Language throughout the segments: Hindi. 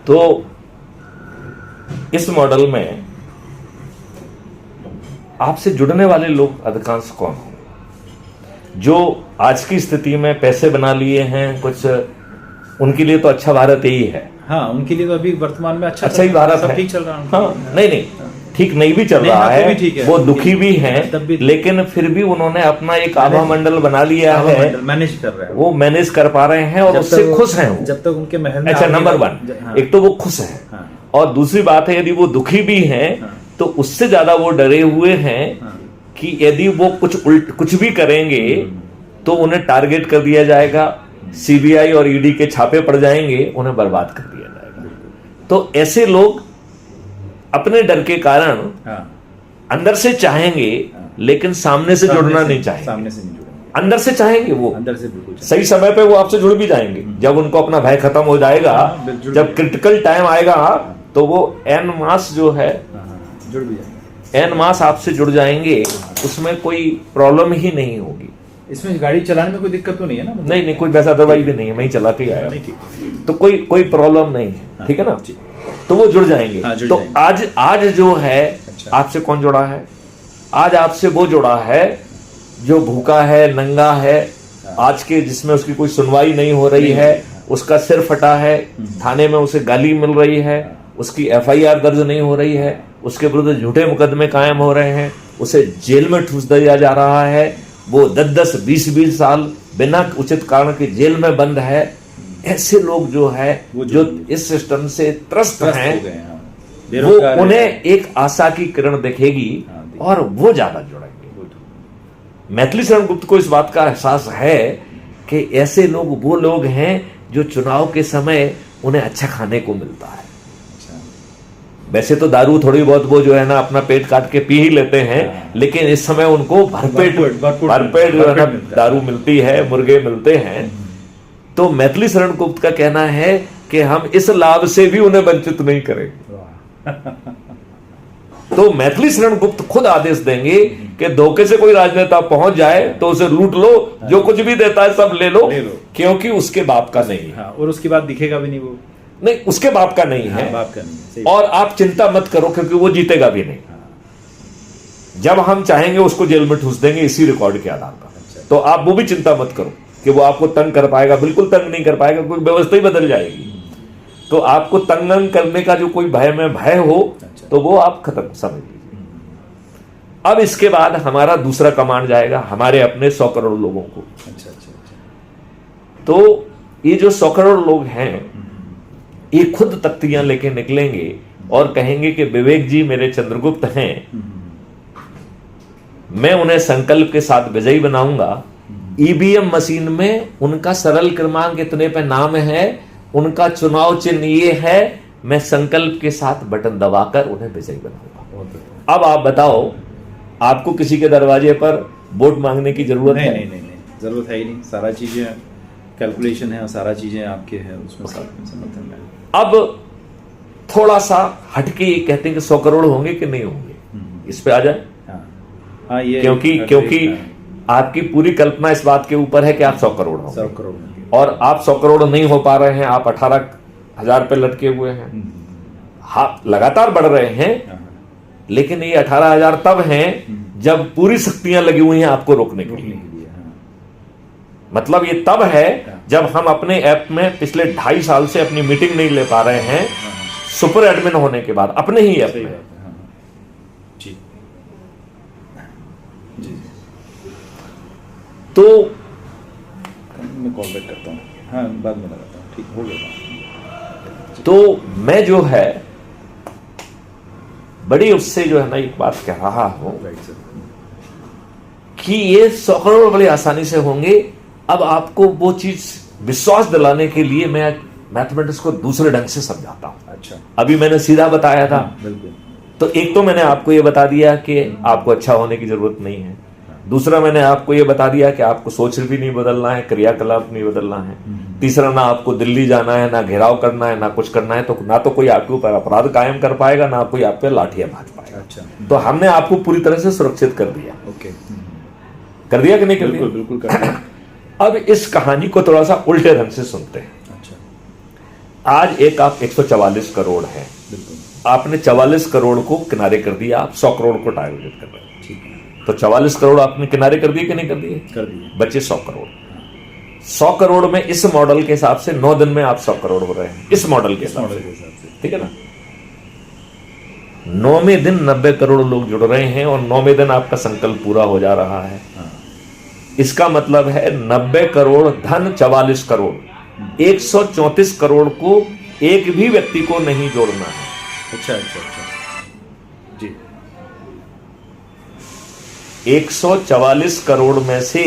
तो इस मॉडल में आपसे जुड़ने वाले लोग अधिकांश कौन होंगे? जो आज की स्थिति में पैसे बना लिए हैं कुछ, उनके लिए तो अच्छा भारत यही है। हाँ, उनके लिए तो अभी वर्तमान में अच्छा ही भारत है, ठीक चल रहा है। हाँ, नहीं ठीक नहीं भी चल रहा है, वो दुखी भी हैं, लेकिन फिर भी उन्होंने अपना एक आभा मंडल बना लिया है, मैनेज कर रहे हैं, वो मैनेज कर पा रहे हैं और उससे खुश हैं वो। जब तक उनके महल में अच्छा, नंबर 1, एक तो वो खुश है, और दूसरी बात है यदि वो दुखी भी हैं तो उससे ज्यादा वो डरे हुए हैं कि यदि वो कुछ भी करेंगे तो उन्हें टारगेट कर दिया जाएगा, सीबीआई और ईडी के छापे पड़ जाएंगे, उन्हें बर्बाद कर दिया जाएगा। तो ऐसे लोग अपने डर के कारण अंदर से चाहेंगे लेकिन सामने से जुड़ना नहीं चाहेंगे, सामने से नहीं जुड़ेंगे, अंदर से चाहेंगे, वो अंदर से बिल्कुल सही समय पे वो आपसे जुड़ भी जाएंगे। जब उनको अपना भय खत्म हो जाएगा, जब क्रिटिकल टाइम आएगा तो वो एन मास जो है जुड़ भी जाएंगे, एन मास आपसे जुड़ जाएंगे, उसमें कोई प्रॉब्लम ही नहीं होगी। इसमें गाड़ी चलाने में कोई दिक्कत तो नहीं है ना? नहीं, कोई वैसा दवाई भी नहीं है, मैं ही चला के आया, तो कोई प्रॉब्लम नहीं है, ठीक है ना? तो वो जुड़ जाएंगे। तो आज जो है आपसे कौन जुड़ा है? आज आपसे वो जुड़ा है जो भूखा है, नंगा है, आज के जिसमें उसकी कोई सुनवाई नहीं हो रही है, उसका सिर फटा है, थाने में उसे गाली मिल रही है, उसकी एफआईआर दर्ज नहीं हो रही है, उसके विरुद्ध झूठे मुकदमे कायम हो रहे हैं, उसे जेल में ठूस दिया जा रहा है, वो 10-10, 20-20 साल बिना उचित कारण के जेल में बंद है। ऐसे लोग जो है जो इस सिस्टम से त्रस्त हैं, वो उन्हें एक आशा की किरण दिखेगी और वो ज्यादा जुड़ेंगे। मैथिली शरण गुप्त को इस बात का एहसास है कि ऐसे लोग वो लोग हैं जो चुनाव के समय उन्हें अच्छा खाने को मिलता है। वैसे तो दारू थोड़ी बहुत वो जो है ना अपना पेट काट के पी ही लेते हैं, लेकिन इस समय उनको भरपेट जो है ना दारू मिलती है, मुर्गे मिलते हैं। तो मैथिली शरण गुप्त का कहना है कि हम इस लाभ से भी उन्हें वंचित नहीं करेंगे। तो मैथिली शरण गुप्त खुद आदेश देंगे कि धोखे से कोई राजनेता पहुंच जाए तो उसे लूट लो, जो कुछ भी देता है सब ले लो, क्योंकि उसके बाप का नहीं है। और उसके बाद दिखेगा भी नहीं, वो नहीं, उसके बाप का नहीं है, बाप का नहीं। और आप चिंता मत करो क्योंकि वो जीतेगा भी नहीं। जब हम चाहेंगे उसको जेल में ठूस देंगे इसी रिकॉर्ड के आधार पर। तो आप वो भी चिंता मत करो कि वो आपको तंग कर पाएगा, बिल्कुल तंग नहीं कर पाएगा, कोई व्यवस्था ही बदल जाएगी। तो आपको तंग करने का जो कोई भय हो तो वो आप खत्म समझ लीजिए। अब इसके बाद हमारा दूसरा कमांड जाएगा हमारे अपने 100 करोड़ लोगों को। तो ये जो 100 करोड़ लोग हैं ये खुद तख्तियां लेके निकलेंगे और कहेंगे कि विवेक जी मेरे चंद्रगुप्त हैं, मैं उन्हें संकल्प के साथ विजयी बनाऊंगा। ईवीएम मशीन में उनका सरल क्रमांक इतने पे नाम है, उनका चुनाव चिन्ह ये है, मैं संकल्प के साथ बटन दबाकर उन्हें विजयी बनाऊंगा। अब आप बताओ, आपको किसी के दरवाजे पर वोट मांगने की जरूरत है? नहीं, जरूरत है ही नहीं। सारा चीजें कैलकुलेशन है और सारा चीजें आपके हैं, उसमें समर्थन है। अब थोड़ा सा हटके ये कहते हैं कि 100 करोड़ होंगे कि नहीं होंगे, इस पे आ जाए। ये क्योंकि आपकी पूरी कल्पना इस बात के ऊपर है कि आप 100 करोड़ होंगे। 100 करोड़ और आप 100 करोड़ नहीं हो पा रहे हैं, आप 18,000 पे लटके हुए हैं। हाँ, लगातार बढ़ रहे हैं, लेकिन ये 18,000 तब हैं जब पूरी शक्तियां लगी हुई हैं आपको रोकने के लिए। मतलब ये तब है जब हम अपने ऐप में पिछले 2.5 साल से अपनी मीटिंग नहीं ले पा रहे हैं, सुपर एडमिन होने के बाद अपने ही ऐप में। तो मैं कॉल बैक करता हूँ, हाँ बाद में लगाता हूँ, ठीक हो गया। तो मैं जो है बड़ी उससे जो है ना एक बात कह रहा हूं कि ये 100 करोड़ बड़ी आसानी से होंगे। अब आपको वो चीज विश्वास दिलाने के लिए मैं मैथमेटिक्स को दूसरे ढंग से समझाता हूं। अच्छा, अभी मैंने सीधा बताया था, बिल्कुल। तो एक तो मैंने आपको ये बता दिया कि आपको अच्छा होने की जरूरत नहीं है। दूसरा मैंने आपको ये बता दिया कि आपको सोच भी नहीं बदलना है, क्रियाकलाप नहीं बदलना है। तीसरा, ना आपको दिल्ली जाना है, ना घेराव करना है, ना कुछ करना है, तो ना तो कोई आपके ऊपर अपराध कायम कर पाएगा, ना कोई आप पे लाठियां भाज पाएगा। अच्छा, तो हमने आपको पूरी तरह से सुरक्षित कर दिया। ओके, कर दिया कि नहीं कर दिया? बिल्कुल कर दिया। अब इस कहानी को थोड़ा सा उल्टे ढंग से सुनते हैं। अच्छा, आज एक आप 144 करोड़ है, आपने 44 करोड़ को किनारे कर दिया, आप 100 करोड़ को टारगेट कर रहे हैं। ठीक है। तो 44 करोड़ आपने किनारे कर दिए कि नहीं कर दिए? कर दिए। बचे 100 करोड़। 100 करोड़ में इस मॉडल के हिसाब से 9 दिन में आप 100 करोड़ हो रहे हैं, इस मॉडल के हिसाब से, ठीक है ना। 9वें दिन 90 करोड़ लोग जुड़ रहे हैं और 9वें दिन आपका संकल्प पूरा हो जा रहा है। इसका मतलब है 90 करोड़ धन 44 करोड़, 134 करोड़ को एक भी व्यक्ति को नहीं जोड़ना है। अच्छा अच्छा अच्छा जी। 144 करोड़ में से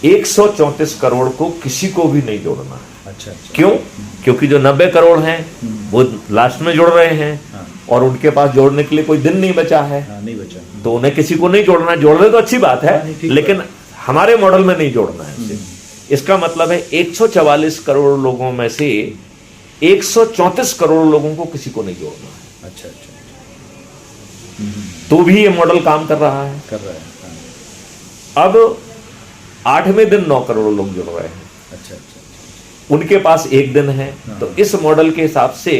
134 करोड़ को किसी को भी नहीं जोड़ना है। अच्छा अच्छा। क्यों? क्योंकि जो 90 करोड़ हैं वो लास्ट में जुड़ रहे हैं और उनके पास जोड़ने के लिए कोई दिन नहीं बचा है। नहीं बचा, तो उन्हें किसी को नहीं जोड़ना है। जोड़ रहे तो अच्छी बात है, लेकिन हमारे मॉडल में नहीं जोड़ना है। इसका मतलब है 144 करोड़ लोगों में से 134 करोड़ लोगों को किसी को नहीं जोड़ना है। अच्छा अच्छा। तो भी ये मॉडल काम कर रहा है, कर रहा है। अब 8वें दिन 9 करोड़ लोग जुड़ रहे हैं। अच्छा अच्छा। उनके पास एक दिन है, तो इस मॉडल के हिसाब से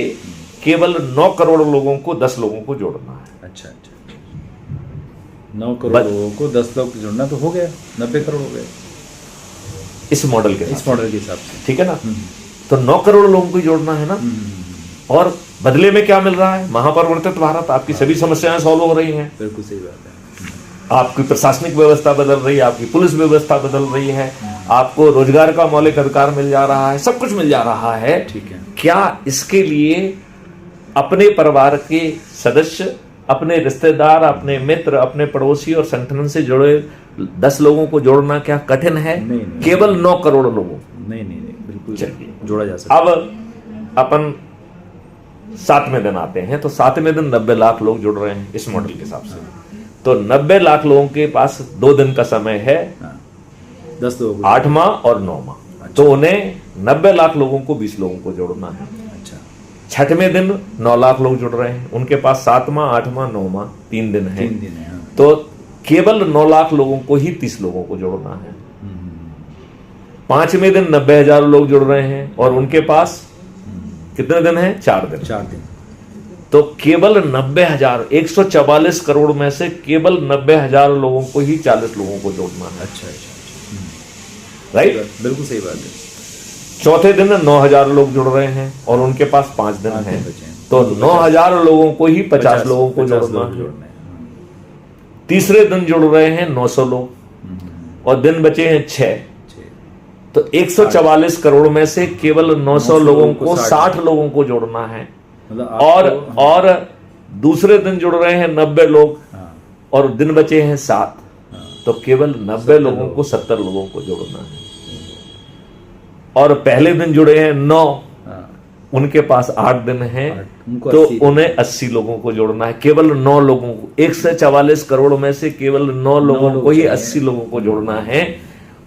केवल 9 करोड़ लोगों को 10 लोगों को जोड़ना है। अच्छा अच्छा। 9 करोड़ लोगों को 10 लोग जोड़ना तो हो गया, 90 करोड़ हो गए इस मॉडल के हिसाब से, ठीक है ना। तो 9 करोड़ लोगों को जोड़ना है ना। और बदले में क्या मिल रहा है? महापरिवर्तित भारत, आपकी सभी समस्याएं सॉल्व हो रही हैं। बिल्कुल सही बात है। आपकी प्रशासनिक व्यवस्था बदल रही है, आपकी पुलिस व्यवस्था बदल रही है, आपको रोजगार का मौलिक अधिकार मिल जा रहा है, सब कुछ मिल जा रहा है। ठीक है। क्या इसके लिए अपने परिवार के सदस्य, अपने रिश्तेदार, अपने मित्र, अपने पड़ोसी और संगठन से जुड़े 10 लोगों को जोड़ना क्या कठिन है? नहीं, केवल 9 करोड़ लोगों। नहीं नहीं नहीं, बिल्कुल चलिए जोड़ा जा सकता है। अब अपन 7वें दिन आते हैं, तो 7वें दिन 90 लाख लोग जुड़ रहे हैं इस मॉडल के हिसाब से। तो 90 लाख लोगों के पास 2 दिन का समय है, 10 लोग, 8वां और 9वां। तो उन्हें 90 लाख लोगों को 20 लोगों को जोड़ना है। अच्छा। 6वें दिन 9 लाख लोग जुड़ रहे हैं, उनके पास 7वां, 8वां, 9वां 3 दिन है। 3 दिन है। तो केवल 9 लाख लोगों को ही 30 लोगों को जोड़ना है। 5वें दिन 90,000 लोग जुड़ रहे हैं और उनके पास कितने दिन है? 4 दिन। 4 दिन। तो केवल 90,000, 144 करोड़ में से केवल 90,000 लोगों को ही 40 लोगों को जोड़ना है। अच्छा अच्छा। राइट, बिल्कुल सही बात है। चौथे दिन 9,000 लोग जुड़ रहे हैं और उनके पास 5 दिन है। तो 9,000 लोगों को ही 50 लोगों को जोड़ना है। तीसरे दिन जुड़ रहे हैं 900 लोग और दिन बचे हैं 6। तो 144 करोड़ में से केवल 900 लोगों को 60 लोगों को जोड़ना है। और दूसरे दिन जुड़ रहे हैं 90 लोग और दिन बचे हैं 7। तो केवल 90 लोगों को 70 लोगों को जोड़ना है। और पहले दिन जुड़े हैं 9, उनके पास 8 दिन हैं, तो उन्हें 80 लोगों को जोड़ना है। केवल 9 लोगों को, 144 करोड़ में से केवल 9 लोगों को ही 80 लोगों को जोड़ना है।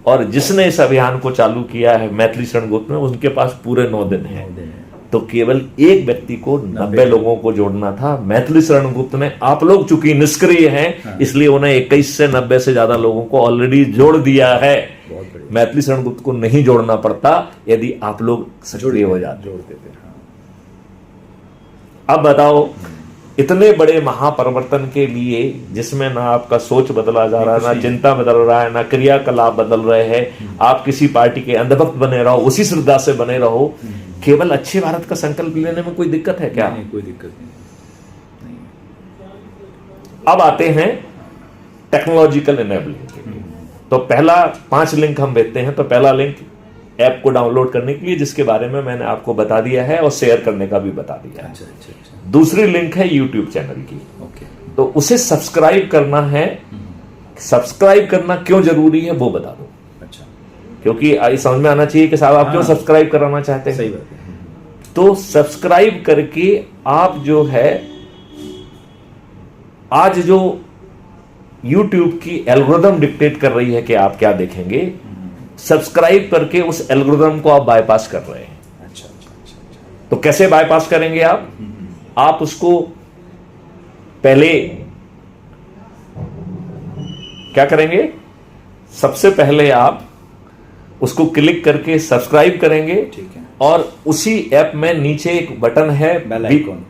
और जिसने इस अभियान को चालू किया है मैथिली शरण गुप्त में, उनके पास पूरे 9 दिन है। तो केवल एक व्यक्ति को 90 लोगों को जोड़ना था। मैथिली शरण गुप्त ने, आप लोग चूंकि निष्क्रिय हैं, इसलिए उन्हें 21 से 90 से ज्यादा लोगों को ऑलरेडी जोड़ दिया है। मैथिली शरण गुप्त को नहीं जोड़ना पड़ता यदि आप लोग सक्रिय हो जाते। जोड़ देते। अब बताओ, इतने बड़े महापरिवर्तन के लिए जिसमें ना आपका सोच बदला जा रहा है, ना चिंता बदल रहा है, ना क्रियाकलाप बदल रहे हैं, आप किसी पार्टी के अंधभक्त बने रहो, उसी श्रद्धा से बने रहो, केवल अच्छे भारत का संकल्प लेने में कोई दिक्कत है क्या? नहीं, कोई दिक्कत नहीं। अब आते हैं टेक्नोलॉजिकल इनेबलिंग। तो पहला 5 लिंक हम भेजते हैं। तो पहला लिंक ऐप को डाउनलोड करने के लिए, जिसके बारे में मैंने आपको बता दिया है और शेयर करने का भी बता दिया है। अच्छा। दूसरी लिंक है यूट्यूब चैनल की। ओके। तो उसे सब्सक्राइब करना है। सब्सक्राइब करना क्यों जरूरी है वो बता दो। अच्छा। क्योंकि समझ में आना चाहिए कि साहब आप क्यों सब्सक्राइब कराना चाहते हैं। सही बात है। तो सब्सक्राइब करके आप जो है, आज जो YouTube की एल्गोरिथम डिक्टेट कर रही है कि आप क्या देखेंगे, सब्सक्राइब करके उस एल्गोरिथम को आप बाईपास कर रहे हैं। अच्छा। तो कैसे बाईपास करेंगे आप उसको पहले क्या करेंगे? सबसे पहले आप उसको क्लिक करके सब्सक्राइब करेंगे। ठीक है। और उसी ऐप में नीचे एक बटन है बेल आइकॉन,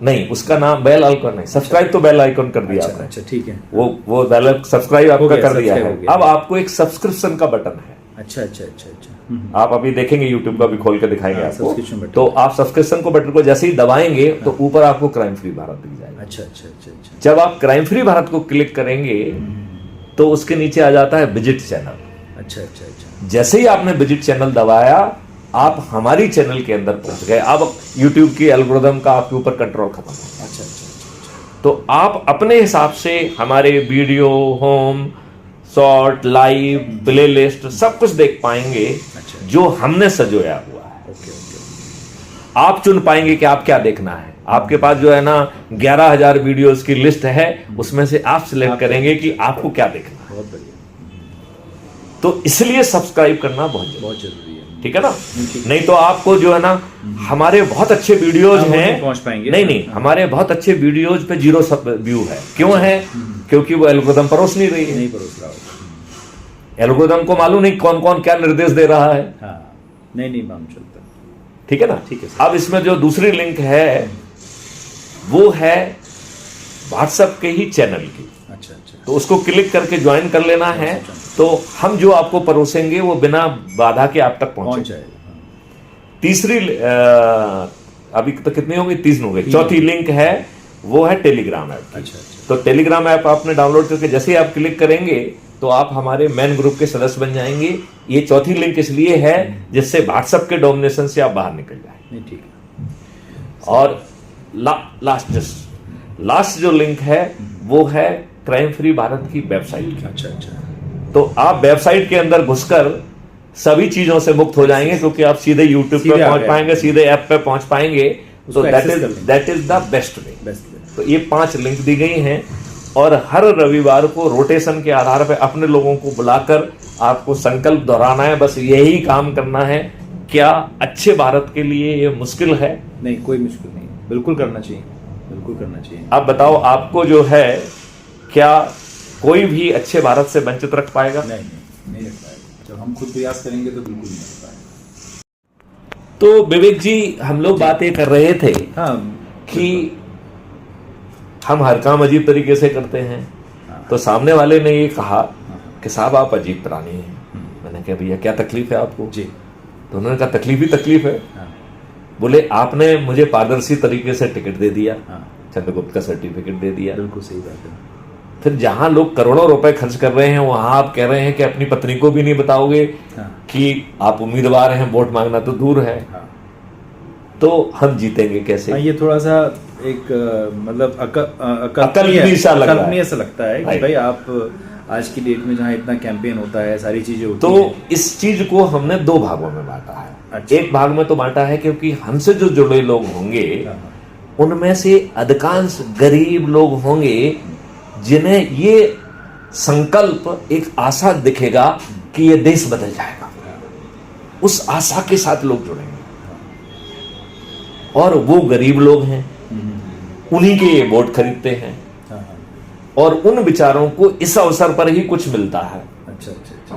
नहीं उसका नाम बेल आइकॉन नहीं, सब्सक्राइब तो बेल आइकॉन कर दिया आपने। अच्छा ठीक है। वो बेल सब्सक्राइब आपका कर दिया है। गया। अब आपको एक सब्सक्रिप्शन का बटन है। अच्छा अच्छा अच्छा अच्छा। आप अभी देखेंगे यूट्यूब का भी खोल के दिखाएंगे हाँ, आपको। तो आप सब्सक्रिप्शन को बटन को जैसे ही दबाएंगे तो ऊपर आपको क्राइम फ्री भारत दिख जाएगा। अच्छा अच्छा अच्छा अच्छा। जब आप क्राइम फ्री भारत को क्लिक करेंगे तो उसके नीचे आ जाता है विजिट चैनल। अच्छा अच्छा अच्छा। जैसे ही आपने विजिट चैनल दबाया आप हमारी चैनल के अंदर पहुंच गए। अब यूट्यूब की एल्गोरिथम का आपके ऊपर कंट्रोल खत्म हो। अच्छा अच्छा। तो आप अपने हिसाब से हमारे video, home, short, live, play list सब कुछ देख पाएंगे जो हमने सजोया हुआ है। Okay okay. आप चुन पाएंगे कि आप क्या देखना है। आपके पास जो है ना 11,000 वीडियोस की लिस्ट है, उसमें से आप सिलेक्ट करेंगे कि आपको क्या देखना है। बहुत बढ़िया। तो इसलिए सब्सक्राइब करना बहुत जरूरी है। ठीक है ना। नहीं तो आपको जो है ना हमारे बहुत अच्छे वीडियोज हैं, पहुंच पाएंगे नहीं हमारे बहुत अच्छे वीडियोज पे 0 व्यू है। क्यों है? क्योंकि वो एल्गोरिथम परोस नहीं रही है। नहीं परोस रहा। एल्गोरिथम को मालूम नहीं कौन कौन क्या निर्देश दे रहा है। हाँ। नहीं मालूम चलता। ठीक है ना। ठीक है। अब इसमें जो दूसरी लिंक है वो है व्हाट्सएप के ही चैनल की। अच्छा अच्छा। तो उसको क्लिक करके ज्वाइन कर लेना है। तो हम जो आपको परोसेंगे वो बिना बाधा के आप तक पहुंच जाएगा। तीसरी अभी तो कितनी हो गई? 3 हो गई। चौथी लिंक है वो है टेलीग्राम ऐप। अच्छा अच्छा। तो टेलीग्राम ऐप आपने डाउनलोड करके जैसे ही आप क्लिक करेंगे तो आप हमारे मेन ग्रुप के सदस्य बन जाएंगे। ये चौथी लिंक इसलिए है जिससे व्हाट्सएप के डोमिनेशन से आप बाहर निकल जाए। नहीं ठीक है। और लास्ट जो लिंक है वो है क्राइम फ्री भारत की वेबसाइट की। अच्छा अच्छा। तो आप वेबसाइट के अंदर घुसकर सभी चीजों से मुक्त हो जाएंगे क्योंकि आप सीधे यूट्यूब पे पहुंच पाएंगे, सीधे ऐप पे पहुंच पाएंगे। तो that is the best way. तो ये 5 लिंक दी गई हैं और हर रविवार को रोटेशन के आधार पर अपने लोगों को बुलाकर आपको संकल्प दोहराना है। बस यही काम करना है। क्या अच्छे भारत के लिए ये मुश्किल है? नहीं, कोई मुश्किल नहीं, बिल्कुल करना चाहिए, बिल्कुल करना चाहिए। आप बताओ, आपको जो है क्या कोई भी अच्छे भारत से वंचित रख पाएगा? नहीं रख पाएगा। जब हम खुद प्रयास करेंगे तो बिल्कुल नहीं रख पाएगा। तो विवेक जी, हम लोग बातें कर रहे थे कि हम हर काम अजीब तरीके से करते हैं। तो सामने वाले ने ये कहा कि साहब आप अजीब प्राणी हैं। मैंने कहा भैया क्या तकलीफ है आपको? जी। तो उन्होंने कहा तकलीफ ही तकलीफ है। बोले आपने मुझे पारदर्शी तरीके से टिकट दे दिया, चंद्रगुप्त का सर्टिफिकेट दे दिया। बिल्कुल सही बात है। फिर जहां लोग करोड़ों रुपए खर्च कर रहे हैं वहां आप कह रहे हैं कि अपनी पत्नी को भी नहीं बताओगे कि आप उम्मीदवार हैं, वोट मांगना तो दूर है। तो हम जीतेंगे कैसे? ये थोड़ा सा एक मतलब अकलनीय सा लगता है कि भाई आप आज की डेट में जहाँ इतना कैंपेन होता है, सारी चीजें होती तो इस चीज को हमने 2 भागों में बांटा है। अच्छा। एक भाग में तो बांटा है क्योंकि हमसे जो जुड़े लोग होंगे उनमें से अधिकांश गरीब लोग होंगे जिन्हें ये संकल्प, एक आशा दिखेगा कि ये देश बदल जाएगा। उस आशा के साथ लोग जुड़ेंगे और वो गरीब लोग हैं, उन्हीं के ये वोट खरीदते हैं और उन विचारों को इस अवसर पर ही कुछ मिलता है। अच्छा अच्छा अच्छा।